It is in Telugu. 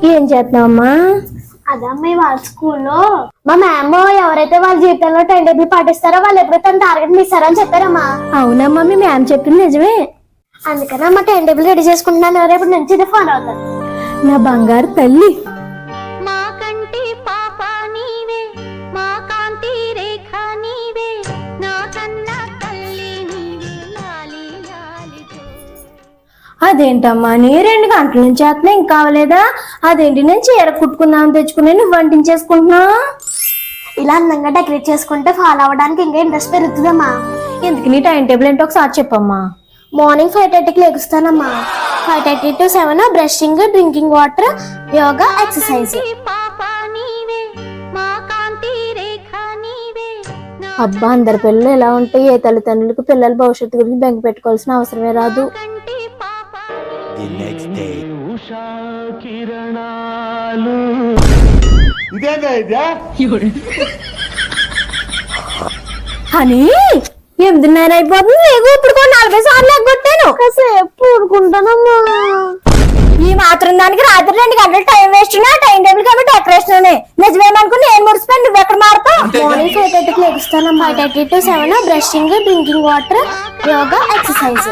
ఏం చేస్తున్నావమ్మా? అదమ్మా వాళ్ళ స్కూల్లో మా మ్యామ్ ఎవరైతే వాళ్ళ జీవితంలో 10 డేబుల్ పాటిస్తారో వాళ్ళు ఎప్పుడైతే టార్గెట్ మిస్తారని చెప్పారమ్మా. అవునమ్మా, మీ మ్యామ్ చెప్పింది నిజమే. అందుకని అమ్మ 10 డేబుల్ రెడీ చేసుకుంటున్నాను. రేపు నుంచి ఇది ఫాలో అవుతాను. నా బంగారు తల్లి. అదేంటమ్మా నీ 2 గంటల నుంచి చేస్తున్నా ఇంకా కావలేదా? అదేంటి నేను చీర కుట్టుకుందామని తెచ్చుకునే నువ్వు వంటించేసుకుంటున్నా? ఇలా అందంగా డెకరేట్ చేసుకుంటే ఫాలో అవ్వడానికి ఇంకా ఇంట్రెస్ట్ పెరుగుతుందమ్మా. ఎందుకు నీ టైం టేబుల్ ఏంటో ఒకసారి చెప్పమ్మా. మార్నింగ్ 5:30కి లెగుస్తానమ్మా. 5:30 to 7 brushing, drinking water, yoga, exercise. అబ్బా, అందరి పిల్లలు ఎలా ఉంటే ఏ తల్లిదండ్రులకు పిల్లల భవిష్యత్తు గురించి బెంగ పెట్టుకోవాల్సిన అవసరమే రాదు. అని 8:30 అయిపోతుంది. ఇప్పుడు 40 సార్లు ఎగ్గొట్టాను. కాసేపు ఊరుకుంటానమ్మా. ఈ మాత్రం దానికి రాత్రి 2 గంటలు టైం వేస్ట్. టైం టేబుల్ కాబట్టి డెకరేషన్ నిజమేమనుకుని నేను ముడిసిపోయి నువ్వు ఎక్కడ మారుతావు? మార్నింగ్ 5:30కి లెగుస్తానమ్మా. 5:30 to 7 brushing, drinking water, yoga, exercise.